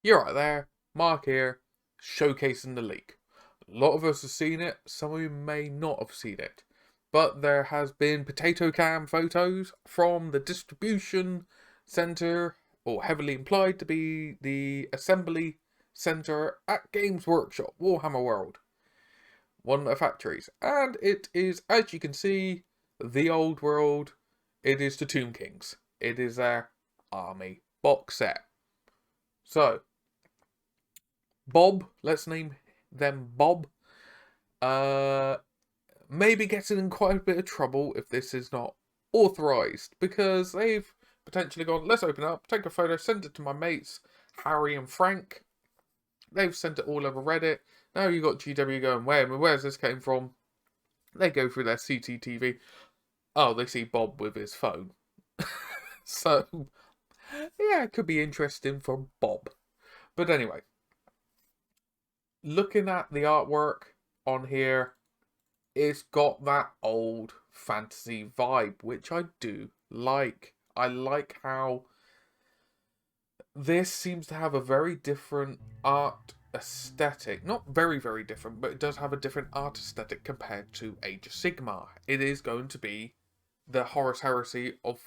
You're right there, Mark here, showcasing the leak. A lot of us have seen it, some of you may not have seen it. But there has been potato cam photos from the distribution centre, or heavily implied to be the assembly centre at Games Workshop, Warhammer World, one of the factories. And it is, as you can see, the old world. It is the Tomb Kings. It is their army box set. So, Bob, let's name them Bob, uh, maybe getting in quite a bit of trouble if this is not authorised, because they've potentially gone, let's open it up, take a photo, send it to my mates, Harry and Frank. They've sent it all over Reddit. Now you got GW going, where's this came from? They go through their CCTV. Oh, they see Bob with his phone. So, yeah, it could be interesting for Bob. But anyway, looking at the artwork on here, it's got that old fantasy vibe, which I do like. I like how this seems to have a very different art aesthetic. Not very, very different, but it does have a different art aesthetic compared to Age of Sigmar. It is going to be the Horus Heresy of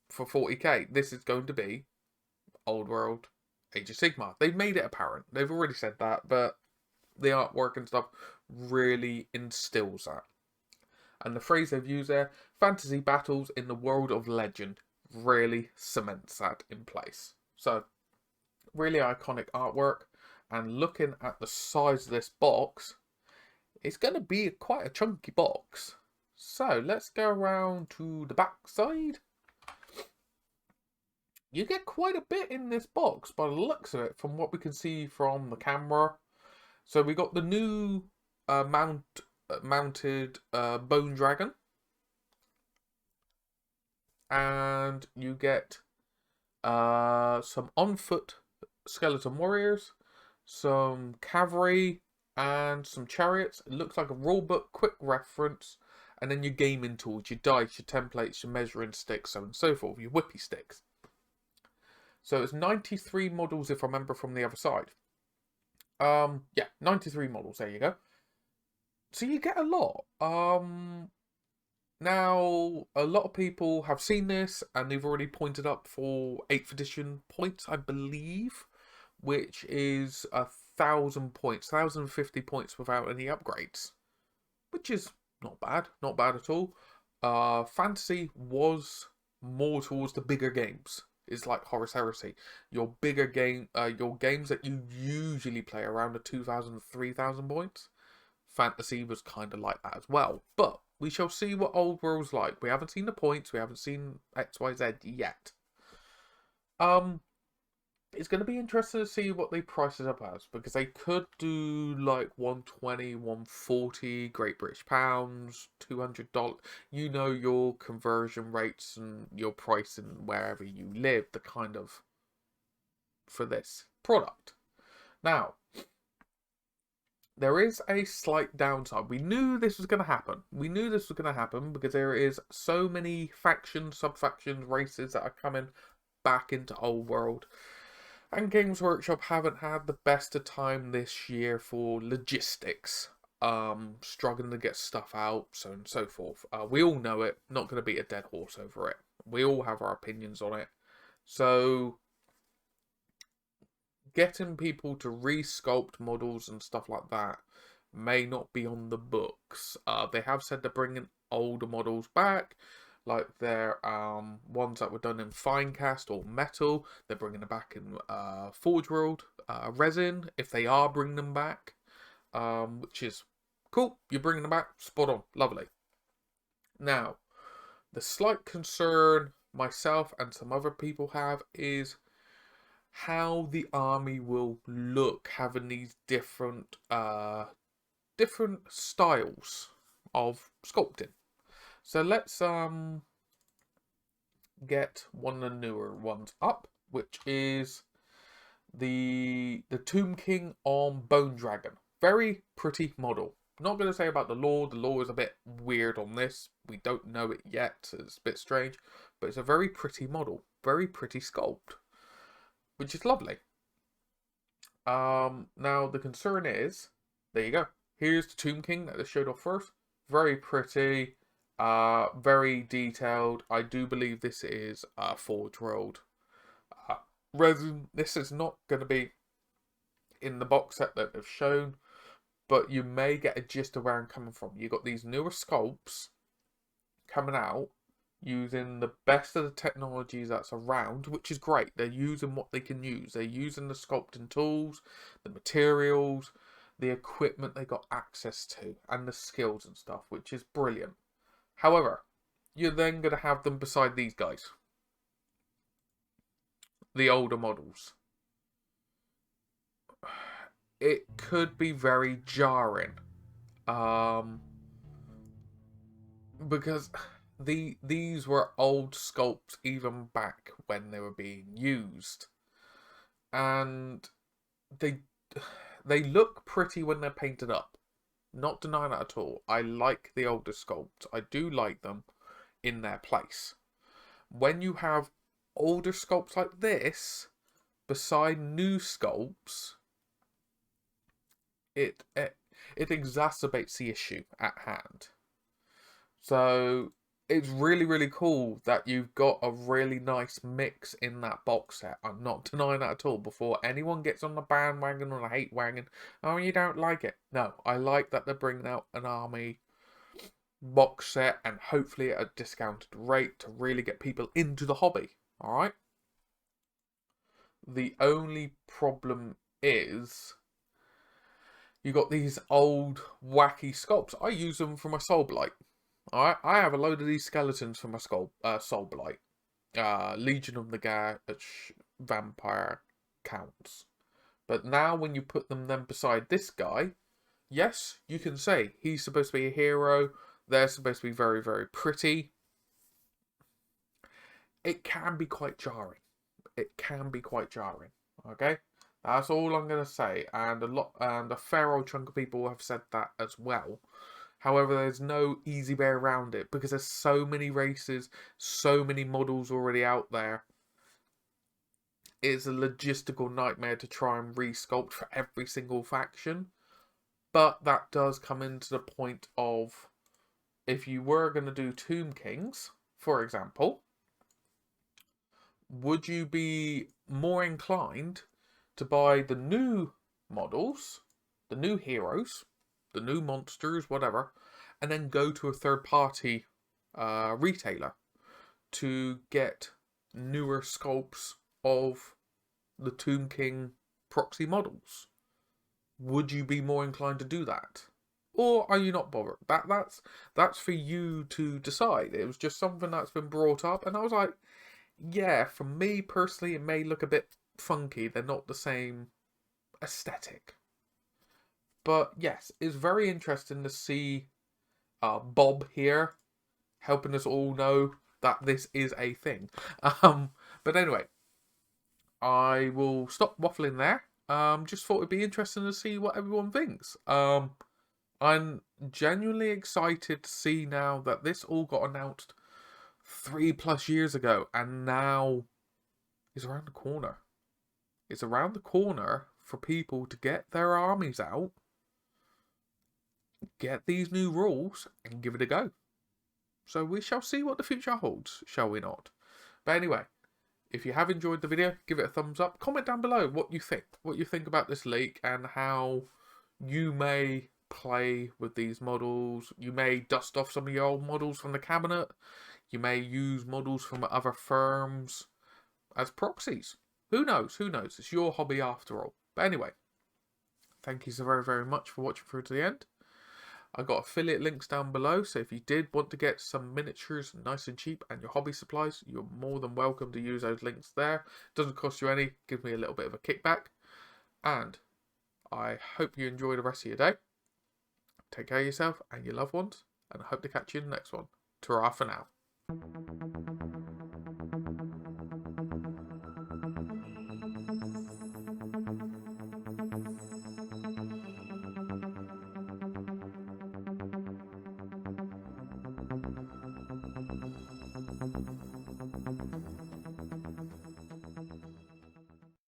for 40k. This is going to be Old World Age of Sigmar. They've made it apparent. They've already said that, but the artwork and stuff really instills that. And the phrase they've used there, fantasy battles in the world of legend, really cements that in place. So, really iconic artwork. And looking at the size of this box, it's going to be quite a chunky box. So, let's go around to the back side. You get quite a bit in this box by the looks of it, from what we can see from the camera. So we got the new mounted bone dragon, and you get some on foot skeleton warriors, some cavalry, and some chariots. It looks like a rulebook, quick reference, and then your gaming tools, your dice, your templates, your measuring sticks, so on and so forth, your whippy sticks. So it's 93 models if I remember from the other side. Yeah, 93 models, there you go. So you get a lot. Now, a lot of people have seen this, and they've already pointed up for 8th edition points, I believe, which is 1,000 points, 1,050 points without any upgrades, which is not bad at all. Fantasy was more towards the bigger games. It's like Horus Heresy. Your bigger game, your games that you usually play around the 2,000 to 3,000 points. Fantasy was kind of like that as well. But we shall see what Old World's like. We haven't seen the points. We haven't seen XYZ yet. It's going to be interesting to see what they price it up as, because they could do like 120, 140 Great British Pounds, $200. You know your conversion rates and your pricing wherever you live, the kind of for this product. Now, there is a slight downside. We knew this was going to happen. We knew this was going to happen because there is so many factions, sub-factions, races that are coming back into Old World. And Games Workshop haven't had the best of time this year for logistics. Struggling to get stuff out, so on and so forth. We all know it. Not going to beat a dead horse over it. We all have our opinions on it. So, getting people to resculpt models and stuff like that may not be on the books. They have said they're bringing older models back, like their ones that were done in fine cast or metal. They're bringing them back in Forge World resin, if they are bringing them back, which is cool. You're bringing them back, spot on, lovely. Now, the slight concern myself and some other people have is how the army will look, having these different styles of sculpting. So let's get one of the newer ones up, which is the Tomb King on Bone Dragon. Very pretty model. Not going to say about the lore. The lore is a bit weird on this. We don't know it yet. So it's a bit strange. But it's a very pretty model. Very pretty sculpt, which is lovely. Now the concern is, there you go. Here's the Tomb King that they showed off first. Very pretty, very detailed. I do believe this is Forge World uh, resin. This is not going to be in the box set that they've shown, but you may get a gist of where I'm coming from. You got these newer sculpts coming out using the best of the technologies that's around, which is great. They're using what they can use. They're using the sculpting tools, the materials, the equipment they got access to, and the skills and stuff, which is brilliant. However, you're then going to have them beside these guys, the older models. It could be very jarring, because these were old sculpts even back when they were being used, and they look pretty when they're painted up. Not denying that at all. I like the older sculpts. I do like them in their place. When you have older sculpts like this beside new sculpts, it exacerbates the issue at hand. So it's really, really cool that you've got a really nice mix in that box set. I'm not denying that at all. Before anyone gets on the bandwagon or the hate wagon, oh, you don't like it. No, I like that they're bringing out an army box set, and hopefully at a discounted rate to really get people into the hobby. Alright? The only problem is you got these old wacky sculpts. I use them for my Soul Blight. Alright, I have a load of these skeletons for my Soul Blight. Legion of the Vampire counts. But now when you put them then beside this guy, yes, you can say he's supposed to be a hero. They're supposed to be very, very pretty. It can be quite jarring. It can be quite jarring. Okay? That's all I'm going to say. And a fair old chunk of people have said that as well. However, there's no easy way around it because there's so many races, so many models already out there. It's a logistical nightmare to try and resculpt for every single faction. But that does come into the point of, if you were going to do Tomb Kings, for example, would you be more inclined to buy the new models, the new heroes, the new monsters, whatever, and then go to a third-party retailer to get newer sculpts of the Tomb King proxy models? Would you be more inclined to do that? Or are you not bothered? That's for you to decide. It was just something that's been brought up, and I was like, yeah, for me personally, it may look a bit funky. They're not the same aesthetic. But yes, it's very interesting to see Bob here helping us all know that this is a thing. But anyway, I will stop waffling there. Just thought it'd be interesting to see what everyone thinks. I'm genuinely excited to see now that this all got announced 3+ years ago, and now is around the corner. It's around the corner for people to get their armies out, get these new rules, and give it a go. So we shall see what the future holds, shall we not? But anyway, if you have enjoyed the video, give it a thumbs up. Comment down below what you think. What you think about this leak and how you may play with these models. You may dust off some of your old models from the cabinet. You may use models from other firms as proxies. Who knows? Who knows? It's your hobby after all. But anyway, thank you so very, very much for watching through to the end. I've got affiliate links down below, so if you did want to get some miniatures nice and cheap and your hobby supplies, you're more than welcome to use those links there. Doesn't cost you any, gives me a little bit of a kickback. And I hope you enjoy the rest of your day. Take care of yourself and your loved ones, and I hope to catch you in the next one. Ta-ra for now.